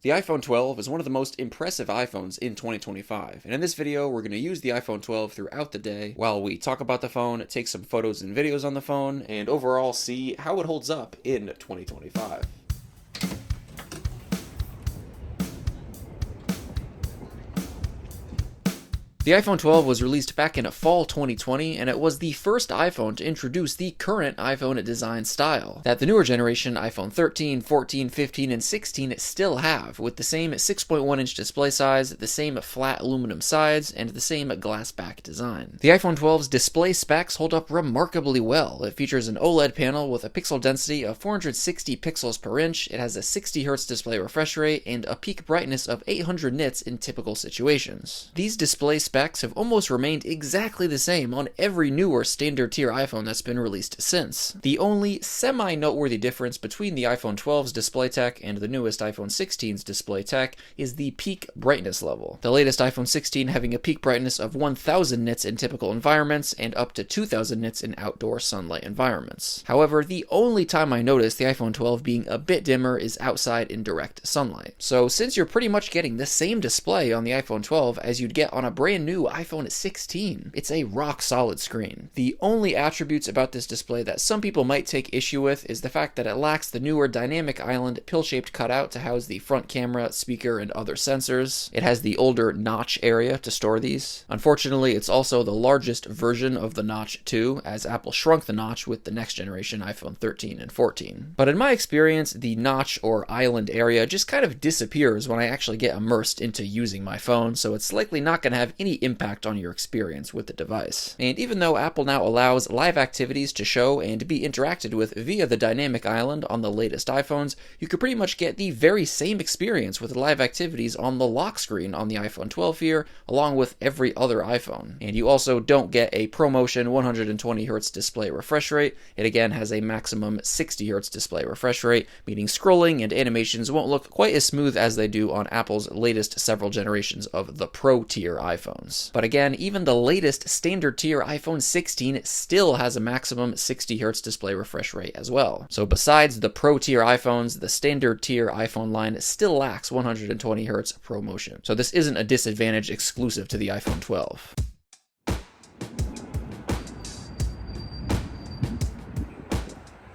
The iPhone 12 is one of the most impressive iPhones in 2025, and in this video we're going to use the iPhone 12 throughout the day while we talk about the phone, take some photos and videos on the phone, and overall see how it holds up in 2025. The iPhone 12 was released back in fall 2020, and it was the first iPhone to introduce the current iPhone design style that the newer generation iPhone 13, 14, 15, and 16 still have, with the same 6.1-inch display size, the same flat aluminum sides, and the same glass back design. The iPhone 12's display specs hold up remarkably well. It features an OLED panel with a pixel density of 460 pixels per inch, it has a 60Hz display refresh rate, and a peak brightness of 800 nits in typical situations. These display specs have almost remained exactly the same on every newer standard tier iPhone that's been released since. The only semi-noteworthy difference between the iPhone 12's display tech and the newest iPhone 16's display tech is the peak brightness level. The latest iPhone 16 having a peak brightness of 1000 nits in typical environments and up to 2000 nits in outdoor sunlight environments. However, the only time I notice the iPhone 12 being a bit dimmer is outside in direct sunlight. So since you're pretty much getting the same display on the iPhone 12 as you'd get on a brand new iPhone 16. It's a rock solid screen. The only attributes about this display that some people might take issue with is the fact that it lacks the newer dynamic island pill-shaped cutout to house the front camera, speaker, and other sensors. It has the older notch area to store these. Unfortunately, it's also the largest version of the notch too, as Apple shrunk the notch with the next generation iPhone 13 and 14. But in my experience, the notch or island area just kind of disappears when I actually get immersed into using my phone, so it's likely not going to have any impact on your experience with the device. And even though Apple now allows live activities to show and be interacted with via the dynamic island on the latest iPhones, you could pretty much get the very same experience with live activities on the lock screen on the iPhone 12 here, along with every other iPhone. And you also don't get a ProMotion 120Hz display refresh rate. It again has a maximum 60Hz display refresh rate, meaning scrolling and animations won't look quite as smooth as they do on Apple's latest several generations of the Pro tier iPhones. But again, even the latest standard tier iPhone 16 still has a maximum 60Hz display refresh rate as well. So besides the Pro tier iPhones, the standard tier iPhone line still lacks 120Hz ProMotion. So this isn't a disadvantage exclusive to the iPhone 12.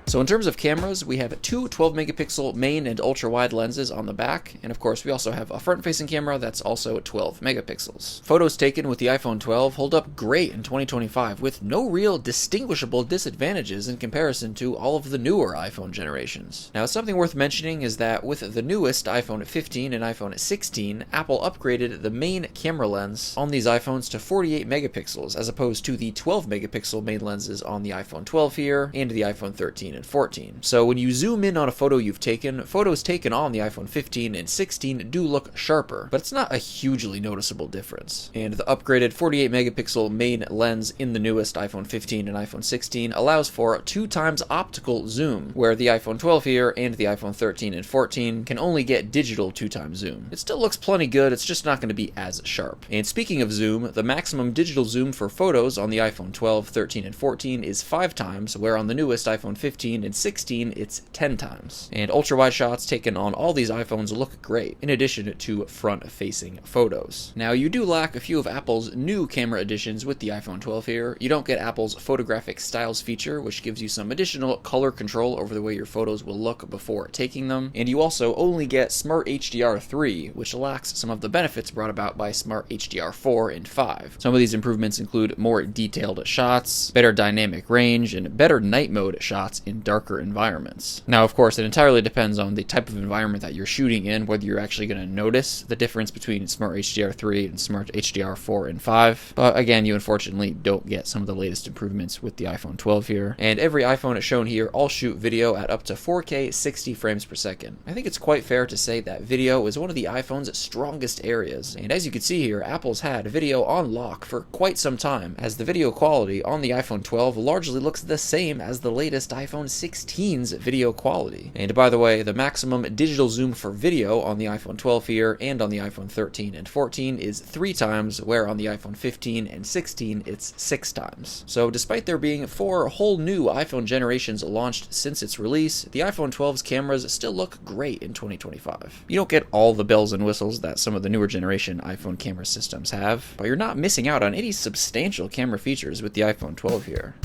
So in terms of cameras, we have two 12-megapixel main and ultra-wide lenses on the back, and of course we also have a front-facing camera that's also 12 megapixels. Photos taken with the iPhone 12 hold up great in 2025 with no real distinguishable disadvantages in comparison to all of the newer iPhone generations. Now something worth mentioning is that with the newest iPhone 15 and iPhone 16, Apple upgraded the main camera lens on these iPhones to 48 megapixels as opposed to the 12 megapixel main lenses on the iPhone 12 here and the iPhone 13 and 14. So when you zoom in on a photo you've taken, photos taken on the iPhone 15 and 16 do look sharper, but it's not a hugely noticeable difference. And the upgraded 48 megapixel main lens in the newest iPhone 15 and iPhone 16 allows for 2x optical zoom, where the iPhone 12 here and the iPhone 13 and 14 can only get digital 2x zoom. It still looks plenty good, it's just not going to be as sharp. And speaking of zoom, the maximum digital zoom for photos on the iPhone 12, 13, and 14 is 5x, where on the newest iPhone 15 and 16 it's 10x. And ultra-wide shots taken on all these iPhones look great, in addition to front-facing photos. Now you do lack a few of Apple's new camera additions with the iPhone 12 here. You don't get Apple's photographic styles feature, which gives you some additional color control over the way your photos will look before taking them. And you also only get Smart HDR3, which lacks some of the benefits brought about by Smart HDR4 and 5. Some of these improvements include more detailed shots, better dynamic range, and better night mode shots in darker environments. Now, of course, it entirely depends on the type of environment that you're shooting in, whether you're actually going to notice the difference between Smart HDR3 and Smart HDR4 and 5. But again, you unfortunately don't get some of the latest improvements with the iPhone 12 here. And every iPhone shown here all shoot video at up to 4K 60 frames per second. I think it's quite fair to say that video is one of the iPhone's strongest areas. And as you can see here, Apple's had video on lock for quite some time, as the video quality on the iPhone 12 largely looks the same as the latest iPhone 16's video quality. And by the way, the maximum digital zoom for video on the iPhone 12 here and on the iPhone 13 and 14 is 3 times, where on the iPhone 15 and 16 it's 6 times. So despite there being 4 whole new iPhone generations launched since its release, the iPhone 12's cameras still look great in 2025. You don't get all the bells and whistles that some of the newer generation iPhone camera systems have, but you're not missing out on any substantial camera features with the iPhone 12 here.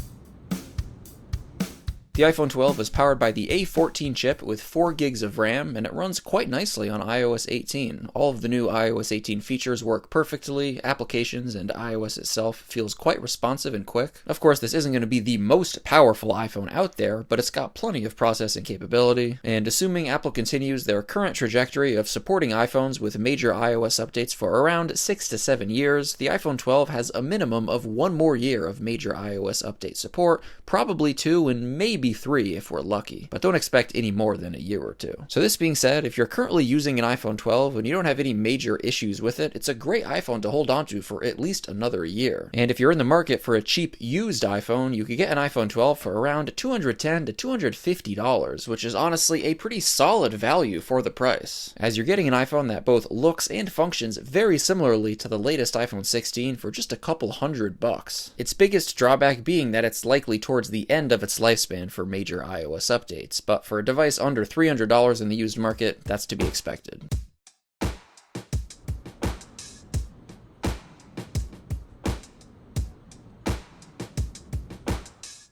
The iPhone 12 is powered by the A14 chip with 4 gigs of RAM, and it runs quite nicely on iOS 18. All of the new iOS 18 features work perfectly, applications and iOS itself feels quite responsive and quick. Of course, this isn't going to be the most powerful iPhone out there, but it's got plenty of processing capability, and assuming Apple continues their current trajectory of supporting iPhones with major iOS updates for around 6 to 7 years, the iPhone 12 has a minimum of 1 more year of major iOS update support, probably 2 and maybe 3 if we're lucky, but don't expect any more than a year or 2. So this being said, if you're currently using an iPhone 12 and you don't have any major issues with it, it's a great iPhone to hold onto for at least another year. And if you're in the market for a cheap used iPhone, you could get an iPhone 12 for around $210 to $250, which is honestly a pretty solid value for the price, as you're getting an iPhone that both looks and functions very similarly to the latest iPhone 16 for just a couple $100. Its biggest drawback being that it's likely towards the end of its lifespan for major iOS updates, but for a device under $300 in the used market, that's to be expected.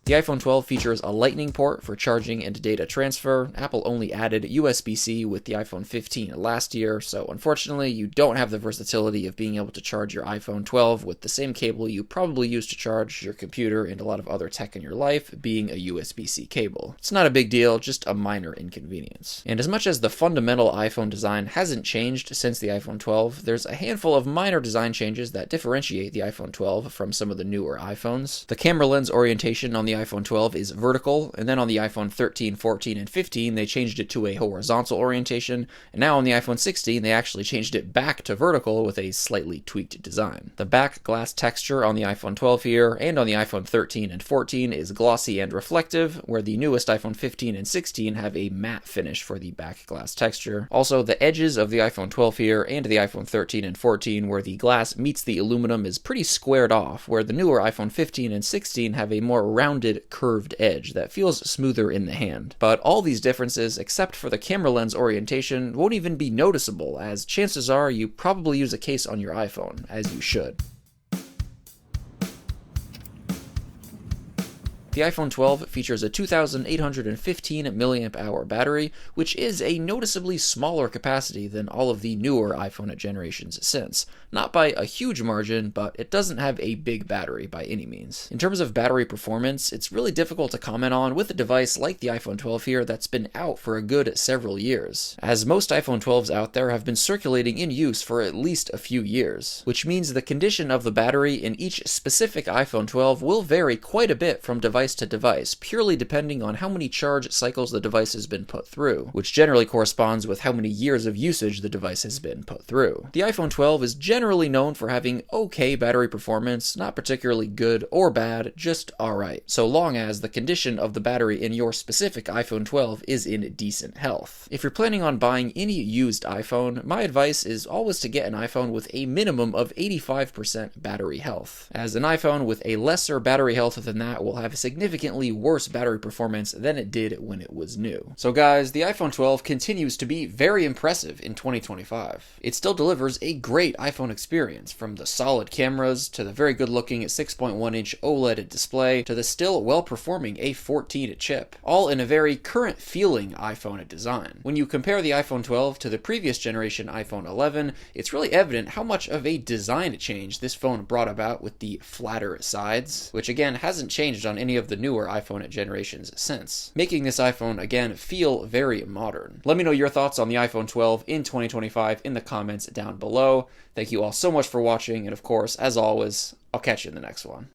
The iPhone 12 features a Lightning port for charging and data transfer. Apple only added USB-C with the iPhone 15 last year, so unfortunately you don't have the versatility of being able to charge your iPhone 12 with the same cable you probably use to charge your computer and a lot of other tech in your life, being a USB-C cable. It's not a big deal, just a minor inconvenience. And as much as the fundamental iPhone design hasn't changed since the iPhone 12, there's a handful of minor design changes that differentiate the iPhone 12 from some of the newer iPhones. The camera lens orientation on the iPhone 12 is vertical, and then on the iPhone 13, 14, and 15 they changed it to a horizontal orientation, and now on the iPhone 16 they actually changed it back to vertical with a slightly tweaked design. The back glass texture on the iPhone 12 here and on the iPhone 13 and 14 is glossy and reflective, where the newest iPhone 15 and 16 have a matte finish for the back glass texture. Also, the edges of the iPhone 12 here and the iPhone 13 and 14, where the glass meets the aluminum, is pretty squared off, where the newer iPhone 15 and 16 have a more rounded curved edge that feels smoother in the hand. But all these differences, except for the camera lens orientation, won't even be noticeable, as chances are you probably use a case on your iPhone, as you should. The iPhone 12 features a 2,815 mAh battery, which is a noticeably smaller capacity than all of the newer iPhone generations since. Not by a huge margin, but it doesn't have a big battery by any means. In terms of battery performance, it's really difficult to comment on with a device like the iPhone 12 here that's been out for a good several years, as most iPhone 12s out there have been circulating in use for at least a few years, which means the condition of the battery in each specific iPhone 12 will vary quite a bit from device to device, purely depending on how many charge cycles the device has been put through, which generally corresponds with how many years of usage the device has been put through. The iPhone 12 is generally known for having okay battery performance, not particularly good or bad, just alright, so long as the condition of the battery in your specific iPhone 12 is in decent health. If you're planning on buying any used iPhone, my advice is always to get an iPhone with a minimum of 85% battery health, as an iPhone with a lesser battery health than that will have significantly worse battery performance than it did when it was new. So guys, the iPhone 12 continues to be very impressive in 2025. It still delivers a great iPhone experience, from the solid cameras to the very good looking 6.1-inch OLED display to the still well-performing A14 chip, all in a very current feeling iPhone design. When you compare the iPhone 12 to the previous generation iPhone 11, it's really evident how much of a design change this phone brought about with the flatter sides, which again hasn't changed on any of the newer iPhone generations since, making this iPhone again feel very modern. Let me know your thoughts on the iPhone 12 in 2025 in the comments down below. Thank you all so much for watching, and of course, as always, I'll catch you in the next one.